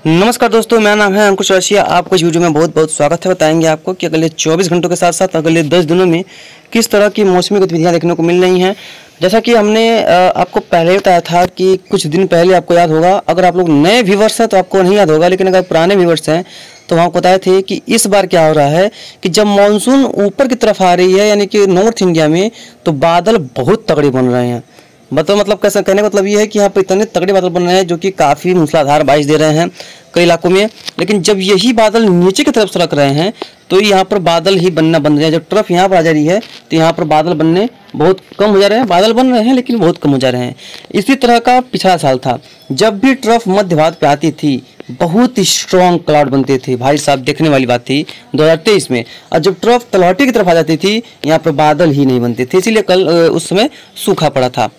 नमस्कार दोस्तों, मेरा नाम है अंकुश रशिया। आपको इस वीडियो में बहुत बहुत स्वागत है। बताएंगे आपको कि अगले 24 घंटों के साथ साथ अगले 10 दिनों में किस तरह की मौसमी गतिविधियां देखने को मिल रही हैं। जैसा कि हमने आपको पहले बताया था कि कुछ दिन पहले, आपको याद होगा, अगर आप लोग नए व्यूवर्स हैं तो आपको नहीं याद होगा, लेकिन अगर पुराने व्यूवर्स हैं तो वहाँ बताए थे कि इस बार क्या हो रहा है कि जब मानसून ऊपर की तरफ आ रही है, यानी कि नॉर्थ इंडिया में, तो बादल बहुत तगड़े बन रहे हैं। मतलब कैसा कहने का मतलब ये है कि यहाँ पर इतने तगड़े बादल बन रहे हैं जो कि काफ़ी मूसलाधार बारिश दे रहे हैं कई इलाकों में। लेकिन जब यही बादल नीचे की तरफ सरक रहे हैं तो यहाँ पर बादल ही बनना बंद हो जाए। जब ट्रफ यहाँ पर आ जा रही है तो यहाँ पर बादल बनने बहुत कम हो जा रहे हैं। बादल बन रहे हैं लेकिन बहुत कम हो जा रहे हैं। इसी तरह का पिछला साल था, जब भी ट्रफ मध्य भारत पे आती थी बहुत ही स्ट्रॉन्ग क्लाउड बनते थे। भाई साहब, देखने वाली बात थी 2023 में। और जब ट्रफ तलहटी की तरफ आ जाती थी यहाँ पर बादल ही नहीं बनते थे, इसीलिए कल उस समय सूखा पड़ा था।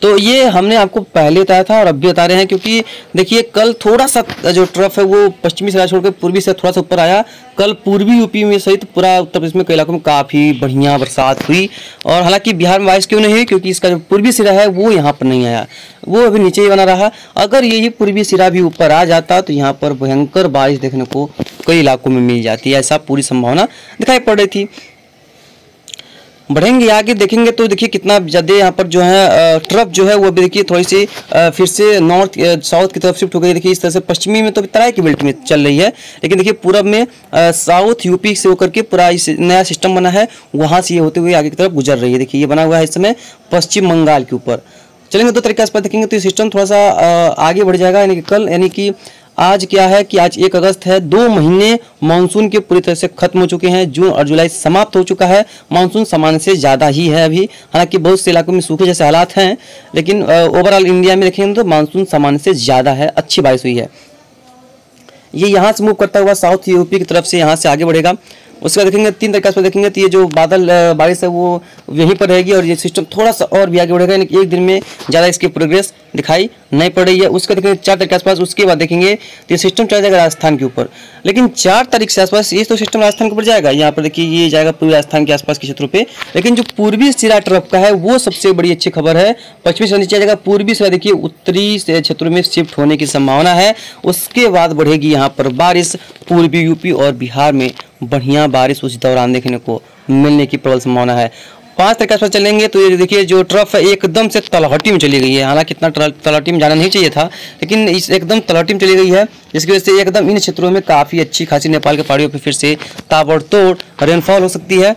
तो ये हमने आपको पहले बताया था और अब भी बता रहे हैं, क्योंकि देखिए कल थोड़ा सा जो ट्रफ है वो पश्चिमी से छोड़कर पूर्वी से थोड़ा सा ऊपर आया। कल पूर्वी यूपी में सहित पूरा उत्तर प्रदेश में कई इलाकों में काफ़ी बढ़िया बरसात हुई। और हालांकि बिहार में बारिश क्यों नहीं हुई, क्योंकि इसका जो पूर्वी सिरा है वो यहाँ पर नहीं आया, वो अभी नीचे ही बना रहा। अगर यही पूर्वी सिरा भी ऊपर आ जाता तो यहाँ पर भयंकर बारिश देखने को कई इलाकों में मिल जाती है, ऐसा पूरी संभावना दिखाई पड़ रही थी। बढ़ेंगे आगे देखेंगे तो देखिए कितना ज़्यादा यहाँ पर जो है ट्रफ जो है वो भी देखिए थोड़ी सी फिर से नॉर्थ साउथ की तरफ शिफ्ट हो गई। देखिए इस तरह से पश्चिमी में तो तराई की बेल्ट में चल रही है, लेकिन देखिए पूरब में साउथ यूपी से होकर के पूरा इस नया सिस्टम बना है, वहाँ से ये होते हुए आगे की तरफ गुजर रही है। देखिए ये बना हुआ है इस समय पश्चिम बंगाल के ऊपर। चलेंगे दो तरीके से देखेंगे तो ये सिस्टम थोड़ा सा आगे बढ़ जाएगा। यानी कि कल, यानी कि आज क्या है कि आज 1 अगस्त है। 2 महीने मानसून के पूरी तरह से खत्म हो चुके हैं। जून और जुलाई समाप्त हो चुका है। मानसून सामान्य से ज़्यादा ही है अभी, हालांकि बहुत से इलाकों में सूखे जैसे हालात हैं, लेकिन ओवरऑल इंडिया में देखेंगे तो मानसून सामान्य से ज़्यादा है, अच्छी बारिश हुई है। ये यहाँ से मूव करता हुआ साउथ यूपी की तरफ से यहाँ से आगे बढ़ेगा। उसके बाद देखेंगे 3 तरीके से देखेंगे तो ये जो बादल बारिश है वो यहीं पर रहेगी और ये सिस्टम थोड़ा सा और भी आगे बढ़ेगा, यानी कि एक दिन में ज़्यादा इसकी प्रोग्रेस दिखाई नहीं पड़ रही है। उसका देखेंगे 4 तारीख के आसपास। उसके बाद देखेंगे तो ये सिस्टम चला जाएगा राजस्थान के ऊपर, लेकिन 4 तारीख से आसपास ये तो सिस्टम राजस्थान के ऊपर जाएगा। यहाँ पर देखिए ये जाएगा पूर्वी राजस्थान के आसपास के क्षेत्रों पे, लेकिन जो पूर्वी सिरा ट्रफ का है वो सबसे बड़ी अच्छी खबर है। पश्चिमी सिरा नीचे जाएगा, पूर्वी सिरा देखिए उत्तरी क्षेत्रों में शिफ्ट होने की संभावना है। उसके बाद बढ़ेगी यहाँ पर बारिश, पूर्वी यूपी और बिहार में बढ़िया बारिश उस दौरान देखने को मिलने की प्रबल संभावना है। 5 तारीख के आसपास चलेंगे तो ये देखिए जो ट्रफ है एकदम से तलहटी में चली गई है। हालांकि इतना तलहटी में जाना नहीं चाहिए था, लेकिन इस एकदम तलहटी में चली गई है, जिसकी वजह से एकदम इन क्षेत्रों में काफ़ी अच्छी खासी नेपाल के पहाड़ियों पर फिर से ताबड़तोड़ रेनफॉल हो सकती है।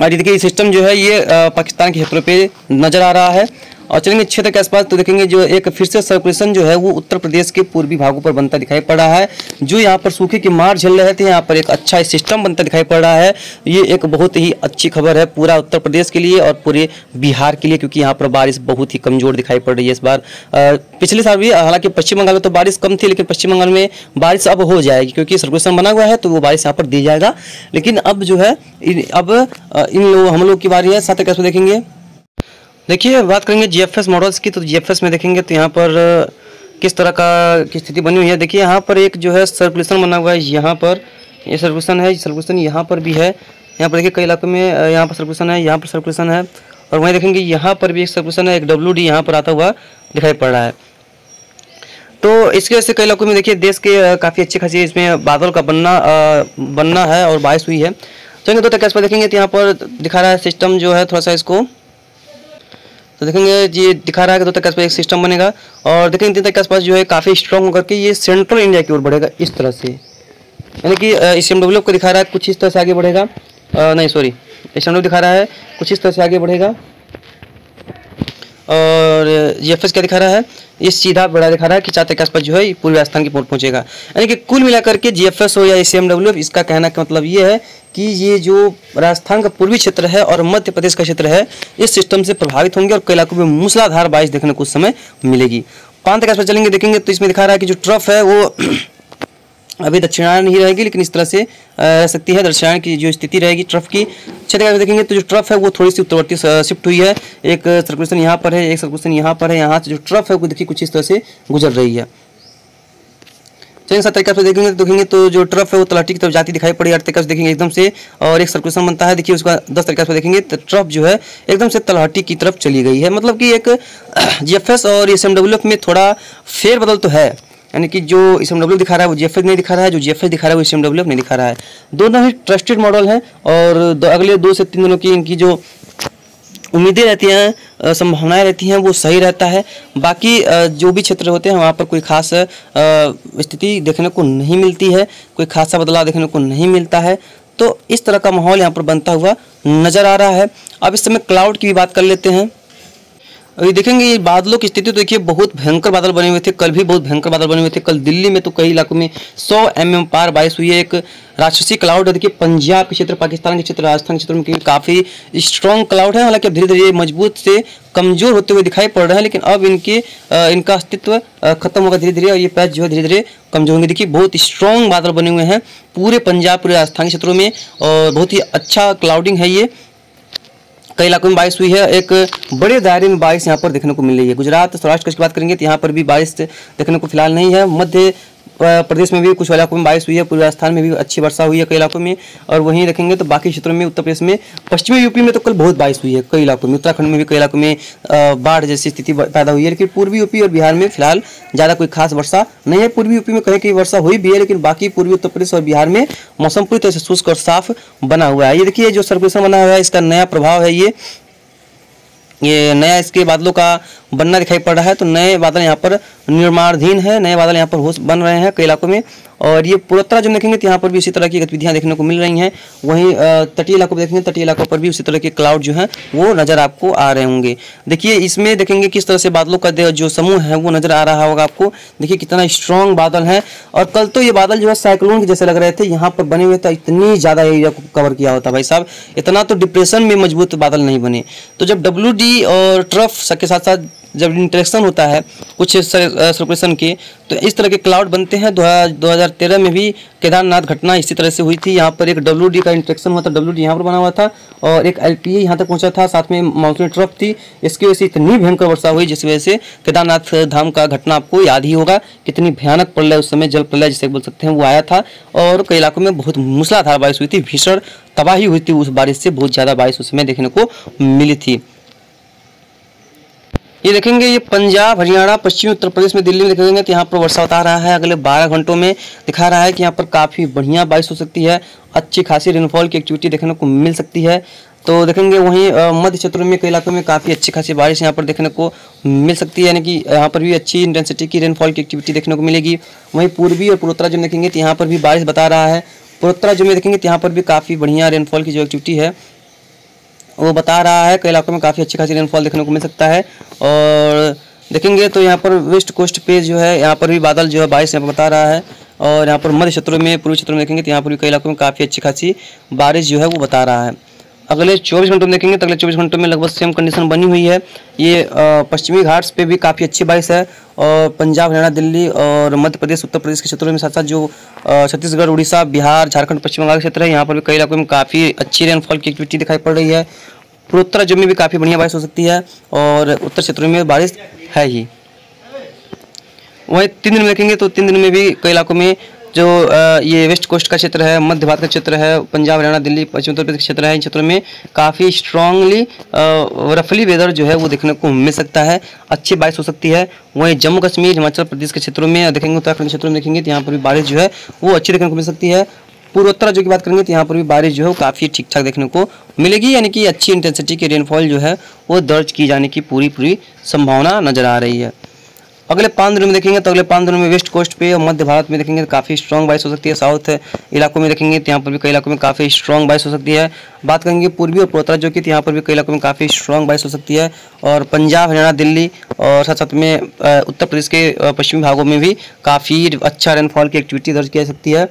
और ये देखिए सिस्टम जो है ये पाकिस्तान के क्षेत्रों पे नजर आ रहा है। और चलेंगे 6 तारीख के आसपास तो देखेंगे जो एक फिर से सर्कुलेशन जो है वो उत्तर प्रदेश के पूर्वी भागों पर बनता दिखाई पड़ रहा है। जो यहाँ पर सूखे की मार झेल रहे थे, यहाँ पर एक अच्छा सिस्टम बनता दिखाई पड़ रहा है। ये एक बहुत ही अच्छी खबर है पूरा उत्तर प्रदेश के लिए और पूरे बिहार के लिए, क्योंकि यहाँ पर बारिश बहुत ही कमजोर दिखाई पड़ रही है इस बार। पिछले साल भी हालांकि पश्चिम बंगाल में तो बारिश कम थी, लेकिन पश्चिम बंगाल में बारिश अब हो जाएगी क्योंकि सर्कुलेशन बना हुआ है, तो वो बारिश यहाँ पर दी जाएगा। लेकिन अब जो है अब हम लोग की बारी है। 7 तारीख को देखेंगे, देखिए बात करेंगे जीएफएस मॉडल्स की। तो जीएफएस में देखेंगे तो यहाँ पर किस तरह की स्थिति बनी हुई है। देखिए यहाँ पर एक जो है सर्कुलेशन बना हुआ है, यहाँ पर ये सर्कुलेशन है, सर्कुलेशन यहाँ पर भी है। यहाँ पर देखिए कई इलाकों में यहाँ पर सर्कुलेशन है, यहाँ पर सर्कुलेशन है, और वहीं देखेंगे यहाँ पर भी एक सर्कुलेशन है, एक WD यहाँ पर आता हुआ दिखाई पड़ रहा है। तो इसकी वजह से कई इलाकों में देखिए देश के काफ़ी अच्छे खासी इसमें बादल का बनना है और बारिश हुई है। चलिए 2 तारीख के आसपास देखेंगे तो यहाँ पर दिखा रहा है सिस्टम जो है थोड़ा सा इसको तो देखेंगे ये दिखा रहा है कि 2 तारीख के आसपास एक सिस्टम बनेगा। और देखेंगे 3 तारीख के आसपास जो है काफ़ी स्ट्रॉन्ग होकर के ये सेंट्रल इंडिया की ओर बढ़ेगा इस तरह से, यानी कि SMW को दिखा रहा है कुछ इस तरह से आगे बढ़ेगा। नहीं सॉरी, SMW दिखा रहा है कुछ इस तरह से आगे बढ़ेगा। और जीएफएस क्या दिखा रहा है, ये सीधा बड़ा दिखा रहा है कि 4 तारीख के आसपास जो है पूर्वी राजस्थान की पहुंचेगा। यानी कि कुल मिलाकर के जीएफएस हो या SMW, इसका कहना का मतलब ये है कि ये जो राजस्थान का पूर्वी क्षेत्र है और मध्य प्रदेश का क्षेत्र है इस सिस्टम से प्रभावित होंगे और कई इलाकों में मूसलाधार बारिश देखने को उस समय मिलेगी। 5 तारीख के आसपास चलेंगे देखेंगे तो इसमें दिखा रहा है कि जो ट्रफ है वो अभी दक्षिणायन नहीं रहेगी, लेकिन इस तरह से रह सकती है। दक्षिणायन की जो स्थिति रहेगी ट्रफ की। 6 तारीख देखेंगे तो जो ट्रफ है वो थोड़ी सी उत्तरवर्ती शिफ्ट हुई है। एक सर्कुलेशन यहाँ पर है, एक सर्कुलेशन यहाँ पर है। यहाँ से जो ट्रफ है वो देखिए कुछ इस तरह से गुजर रही है। चलिए 7 तारीख देखेंगे तो जो ट्रफ है वो तलहटी की तरफ जाती दिखाई पड़ी। 8 तारीख देखेंगे एकदम से और एक सर्कुलेशन बनता है। देखिए उसका 10 तारीख पर देखेंगे तो ट्रफ जो है एकदम से तलहटी की तरफ चली गई है। मतलब कि एक जीएफएस और SMW में थोड़ा फेरबदल तो है, यानी कि जो SMW दिखा रहा है वो GFH नहीं दिखा रहा है, जो GFH दिखा रहा है वो SMW नहीं दिखा रहा है। दोनों ही ट्रस्टेड मॉडल हैं और अगले 2 से 3 दिनों की इनकी जो उम्मीदें रहती हैं, संभावनाएं रहती हैं, वो सही रहता है। बाकी जो भी क्षेत्र होते हैं वहाँ पर कोई खास स्थिति देखने को नहीं मिलती है, कोई खासा बदलाव देखने को नहीं मिलता है। तो इस तरह का माहौल यहाँ पर बनता हुआ नज़र आ रहा है। अब इस समय क्लाउड की भी बात कर लेते हैं। अभी देखेंगे ये बादलों की स्थिति, तो देखिए बहुत भयंकर बादल बने हुए थे, कल भी बहुत भयंकर बादल बने हुए थे। कल दिल्ली में तो कई इलाकों में 100 mm पार बारिश हुई है। एक राक्षसी क्लाउड है, देखिए पंजाब के क्षेत्र, पाकिस्तान के क्षेत्र, राजस्थान के क्षेत्र में काफ़ी स्ट्रॉन्ग क्लाउड है। हालांकि अब धीरे धीरे मजबूत से कमज़ोर होते हुए दिखाई पड़ रहे हैं, लेकिन अब इनका अस्तित्व खत्म होगा धीरे धीरे और ये पैच जो है धीरे धीरे कमजोर होंगे। देखिए बहुत स्ट्रॉन्ग बादल बने हुए हैं पूरे पंजाब, पूरे राजस्थान के क्षेत्रों में और बहुत ही अच्छा क्लाउडिंग है ये। कई इलाकों में बारिश हुई है, एक बड़े दायरे में बारिश यहाँ पर देखने को मिल रही है। गुजरात, सौराष्ट्र की बात करेंगे तो यहाँ पर भी बारिश देखने को फिलहाल नहीं है। मध्य प्रदेश में भी कुछ इलाकों में बारिश हुई है, पूरे राजस्थान में भी अच्छी वर्षा हुई है कई इलाकों में। और वहीं देखेंगे तो बाकी क्षेत्रों में, उत्तर प्रदेश में, पश्चिमी यूपी में तो कल बहुत बारिश हुई है कई इलाकों में। उत्तराखंड में भी कई इलाकों में बाढ़ जैसी स्थिति पैदा हुई है। लेकिन पूर्वी यूपी और बिहार में फिलहाल ज़्यादा कोई खास वर्षा नहीं है। पूर्वी यूपी में कहीं कहीं वर्षा हुई भी है, लेकिन बाकी पूर्वी उत्तर प्रदेश और बिहार में मौसम पूरी तरह से शुष्क और साफ बना हुआ है। ये देखिए जो सर्कुलेशन बना हुआ है, इसका नया प्रभाव है ये नया इसके बादलों का बनना दिखाई पड़ रहा है। तो नए बादल यहाँ पर निर्माणाधीन है, नए बादल यहाँ पर बन रहे हैं कई इलाकों में। और ये पूर्वोत्तर जो देखेंगे तो यहाँ पर भी इसी तरह की गतिविधियाँ देखने को मिल रही हैं। वहीं तटीय इलाकों पर देखेंगे, तटीय इलाकों पर भी उसी तरह के क्लाउड जो हैं वो नज़र आपको आ रहे होंगे। देखिए इसमें देखेंगे किस तरह से बादलों का जो समूह है वो नज़र आ रहा होगा आपको। देखिए कितना स्ट्रॉन्ग बादल है। और कल तो ये बादल जो है साइक्लोन के जैसे लग रहे थे, यहाँ पर बने हुए थे, इतनी ज़्यादा एरिया को कवर किया होता भाई साहब। इतना तो डिप्रेशन में मजबूत बादल नहीं बने। तो जब WD और ट्रफ के साथ साथ जब इंटरेक्शन होता है कुछ सर्कुलेशन के, तो इस तरह के क्लाउड बनते हैं। 2013 में भी केदारनाथ घटना इसी तरह से हुई थी। यहाँ पर एक WD का इंटरेक्शन हुआ था, WD यहाँ पर बना हुआ था और एक LPA यहाँ तक पहुँचा था, साथ में मानसून ट्रफ थी। इसकी वजह से इतनी भयंकर वर्षा हुई जिस वजह से केदारनाथ धाम का घटना आपको याद ही होगा। कितनी भयानक प्रलय उस समय, जल प्रलय जिसे बोल सकते हैं, वो आया था। और कई इलाकों में बहुत मूसलाधार बारिश हुई थी, भीषण तबाही हुई थी उस बारिश से। बहुत ज़्यादा बारिश उस समय देखने को मिली थी। ये देखेंगे ये पंजाब, हरियाणा, पश्चिमी उत्तर प्रदेश में, दिल्ली में देखेंगे तो यहाँ पर वर्षा बता रहा है। अगले 12 घंटों में दिखा रहा है कि यहाँ पर काफ़ी बढ़िया बारिश हो सकती है, अच्छी खासी रेनफॉल की एक्टिविटी देखने को मिल सकती है। तो देखेंगे वहीं मध्य क्षेत्रों में कई इलाकों में काफ़ी अच्छी खासी बारिश यहाँ पर देखने को मिल सकती है, यानी कि यहाँ पर भी अच्छी इंटेंसिटी की रेनफॉल की एक्टिविटी देखने को मिलेगी। वहीं पूर्वी और पूर्वोत्तर जो देखेंगे तो यहाँ पर भी बारिश बता रहा है। पूर्वोत्तर जो में देखेंगे तो यहाँ पर भी काफ़ी बढ़िया रेनफॉल की जो एक्टिविटी है वो बता रहा है। कई इलाकों में काफ़ी अच्छी खासी रेनफॉल देखने को मिल सकता है। और देखेंगे तो यहाँ पर वेस्ट कोस्ट पे जो है यहाँ पर भी बादल जो है बारिश यहाँ पर बता रहा है। और यहाँ पर मध्य क्षेत्रों में, पूर्वी क्षेत्रों में देखेंगे तो यहाँ पर भी कई इलाकों में काफ़ी अच्छी खासी बारिश जो है वो बता रहा है। अगले 24 घंटों में देखेंगे तो अगले 24 घंटों में लगभग सेम कंडीशन बनी हुई है। ये पश्चिमी घाट्स पे भी काफ़ी अच्छी बारिश है और पंजाब, हरियाणा, दिल्ली और मध्य प्रदेश, उत्तर प्रदेश के क्षेत्रों में, साथ साथ जो छत्तीसगढ़, उड़ीसा, बिहार, झारखंड, पश्चिम बंगाल के क्षेत्र है, यहाँ पर भी कई इलाकों में काफ़ी अच्छी रेनफॉल की एक्टिविटी दिखाई पड़ रही है। पूर्वोत्तर राज्यों में भी काफ़ी बढ़िया बारिश हो सकती है और उत्तर क्षेत्रों में बारिश है ही। वहीं 3 दिन में देखेंगे तो 3 दिन में भी कई इलाकों में जो ये वेस्ट कोस्ट का क्षेत्र है, मध्य भारत का क्षेत्र है, पंजाब, हरियाणा, दिल्ली, पश्चिम उत्तर प्रदेश के क्षेत्र है, इन क्षेत्रों में काफ़ी स्ट्रांगली रफली वेदर जो है वो देखने को मिल सकता है, अच्छी बारिश हो सकती है। वहीं जम्मू कश्मीर, हिमाचल प्रदेश के क्षेत्रों में देखेंगे, उत्तराखंड के क्षेत्रों में देखेंगे तो यहाँ पर भी बारिश जो है वो अच्छी देखने को मिल सकती है। पूर्वोत्तर राज्यों की बात करेंगे तो यहाँ पर भी बारिश जो है वो काफ़ी ठीक ठाक देखने को मिलेगी, यानी कि अच्छी इंटेंसिटी की रेनफॉल जो है वो दर्ज की जाने की पूरी संभावना नजर आ रही है। अगले 5 दिनों में देखेंगे तो अगले 5 दिनों में वेस्ट कोस्ट पे और मध्य भारत में देखेंगे तो काफ़ी स्ट्रॉन्ग बारिश हो सकती है। साउथ इलाकों में देखेंगे तो यहाँ पर भी कई इलाकों में काफ़ी स्ट्रॉन्ग बारिश हो सकती है। बात करेंगे पूर्वी और पूर्वोत्तर राज्यों की तो यहाँ पर भी कई इलाकों में काफ़ी स्ट्रॉन्ग बारिश हो सकती है। और पंजाब, हरियाणा, दिल्ली और साथ साथ में उत्तर प्रदेश के पश्चिमी भागों में भी काफ़ी अच्छा रेनफॉल की एक्टिविटी दर्ज की जा सकती है।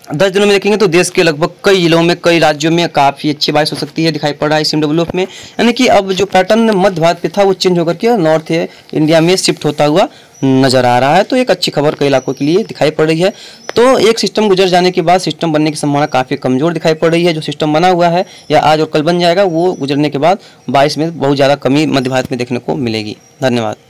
10 दिनों में देखेंगे तो देश के लगभग कई जिलों में, कई राज्यों में काफ़ी अच्छी बारिश हो सकती है, दिखाई पड़ रहा है SMWF में। यानी कि अब जो पैटर्न मध्य भारत पे था वो चेंज होकर के नॉर्थ इंडिया में शिफ्ट होता हुआ नजर आ रहा है। तो एक अच्छी खबर कई इलाकों के लिए दिखाई पड़ रही है। तो एक सिस्टम गुजर जाने के बाद सिस्टम बनने की संभावना काफ़ी कमज़ोर दिखाई पड़ रही है। जो सिस्टम बना हुआ है या आज और कल बन जाएगा, वो गुजरने के बाद बारिश में बहुत ज़्यादा कमी मध्य भारत में देखने को मिलेगी। धन्यवाद।